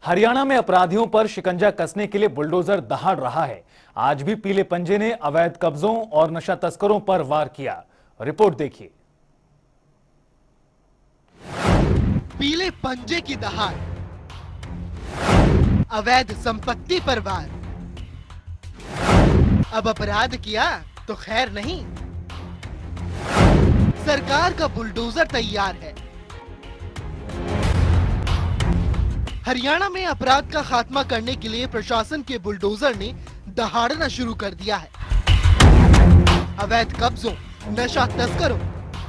हरियाणा में अपराधियों पर शिकंजा कसने के लिए बुलडोजर दहाड़ रहा है। आज भी पीले पंजे ने अवैध कब्जों और नशा तस्करों पर वार किया। रिपोर्ट देखिए। पीले पंजे की दहाड़, अवैध संपत्ति पर वार। अब अपराध किया तो खैर नहीं, सरकार का बुलडोजर तैयार है। हरियाणा में अपराध का खात्मा करने के लिए प्रशासन के बुलडोजर ने दहाड़ना शुरू कर दिया है। अवैध कब्जों, नशा तस्करों,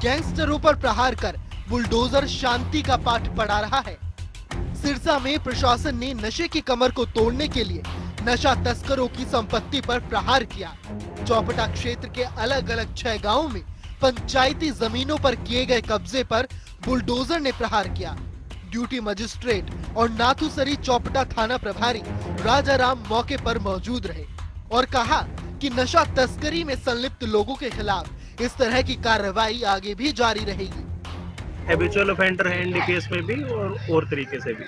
गैंगस्टरों पर प्रहार कर बुलडोजर शांति का पाठ पढ़ा रहा है। सिरसा में प्रशासन ने नशे की कमर को तोड़ने के लिए नशा तस्करों की संपत्ति पर प्रहार किया। चौपटा क्षेत्र के अलग अलग 6 गांवों में पंचायती जमीनों पर किए गए कब्जे पर बुलडोजर ने प्रहार किया। ड्यूटी मजिस्ट्रेट और नाथुसरी चौपटा थाना प्रभारी राजाराम मौके पर मौजूद रहे और कहा कि नशा तस्करी में संलिप्त लोगों के खिलाफ इस तरह की कार्रवाई आगे भी जारी रहेगी। हैबिचुअल ऑफेंडर है एनडीपीएस में भी और तरीके से भी,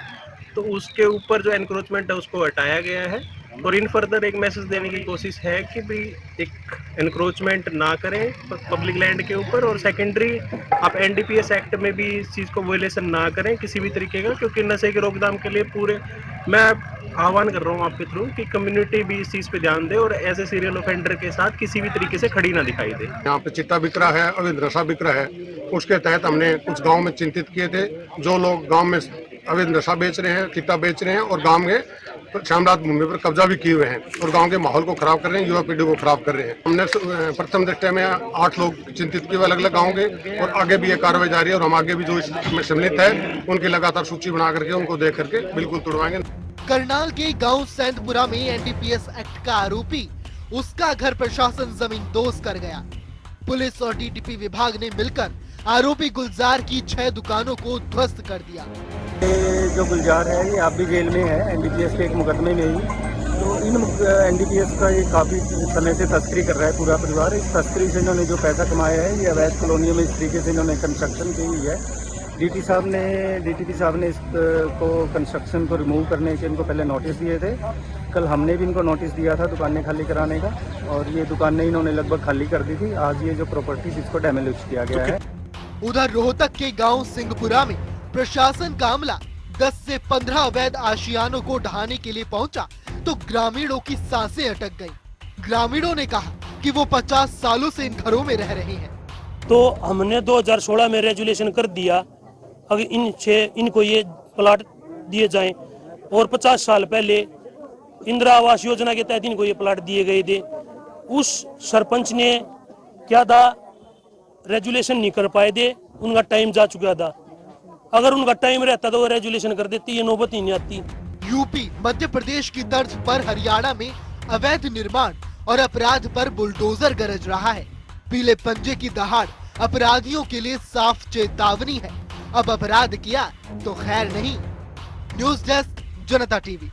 तो उसके ऊपर जो एनक्रोचमेंट है उसको हटाया गया है और इन फर्दर एक मैसेज देने की कोशिश है कि भाई एक एनक्रोचमेंट ना करें पब्लिक लैंड के ऊपर, और सेकेंडरी आप एनडीपीएस एक्ट में भी इस चीज़ को वायलेशन ना करें किसी भी तरीके का, क्योंकि नशे की रोकथाम के लिए पूरे मैं आह्वान कर रहा हूँ आपके थ्रू कि कम्युनिटी भी इस चीज़ पे ध्यान दे और ऐसे सीरियल ऑफेंडर के साथ किसी भी तरीके से खड़ी ना दिखाई दे। यहाँ पे चिट्टा बिक रहा है, अवैध नशा बिक रहा है, उसके तहत हमने कुछ गांव में चिंतित किए थे। जो लोग गांव में अवैध नशा बेच रहे हैं, चिट्टा बेच रहे हैं और गांव में शामरात भूमि पर कब्जा भी किए हुए हैं और गांव के माहौल को खराब कर रहे हैं, युवा पीढ़ी को खराब कर रहे हैं। हमने प्रथम दृष्टया में 8 लोग चिंतित किए हुए अलग अलग गाँव के, और आगे भी ये कार्रवाई जारी है और हम आगे भी जो इसमें सम्मिलित है उनकी लगातार सूची बना करके उनको देख करके बिल्कुल तुड़वाएंगे। करनाल के गांव सैंतपुरा में एनडीपीएस एक्ट का आरोपी, उसका घर प्रशासन जमींदोज कर गया। पुलिस और डीटीपी विभाग ने मिलकर आरोपी गुलजार की 6 दुकानों को ध्वस्त कर दिया। जो गुलजार है ये आप भी जेल में है एनडीपीएस के एक मुकदमे में ही। तो इन एनडीपीएस का ये काफी समय से तस्करी कर रहा है पूरा परिवार। इस तस्करी से इन्होंने जो पैसा कमाया है ये अवैध कॉलोनियों में इस तरीके से इन्होंने कंस्ट्रक्शन की हुई है। डीटीपी साहब ने इसको कंस्ट्रक्शन को रिमूव करने के इनको पहले नोटिस दिए थे। कल हमने भी इनको नोटिस दिया था दुकानें खाली कराने का, और ये दुकानें इन्होंने लगभग खाली कर दी थी। आज ये जो प्रॉपर्टी इसको डैमेज किया गया है। उधर रोहतक के गांव सिंहपुरा में प्रशासन का अमला 10 से 15 अवैध आशियानों को ढहाने के लिए पहुंचा तो ग्रामीणों की सांसें अटक गईं। ग्रामीणों ने कहा कि वो 50 सालों से इन घरों में रह रहे हैं। तो हमने 2016 में रेजुलेशन कर दिया, अगर इनको ये प्लाट दिए जाएं, और 50 साल पहले इंदिरा आवास योजना के तहत इनको ये प्लाट दिए गए थे। उस सरपंच ने क्या था, रेजुलेशन नहीं कर पाए थे, उनका टाइम जा चुका था। अगर उनका टाइम रहता तो वो रेजुलेशन कर देती, ये नौबत ही नहीं आती। यूपी मध्य प्रदेश की तर्ज पर हरियाणा में अवैध निर्माण और अपराध पर बुलडोजर गरज रहा है। पीले पंजे की दहाड़ अपराधियों के लिए साफ चेतावनी है। अब अपराध किया तो खैर नहीं। न्यूज़ डेस्क, जनता टीवी।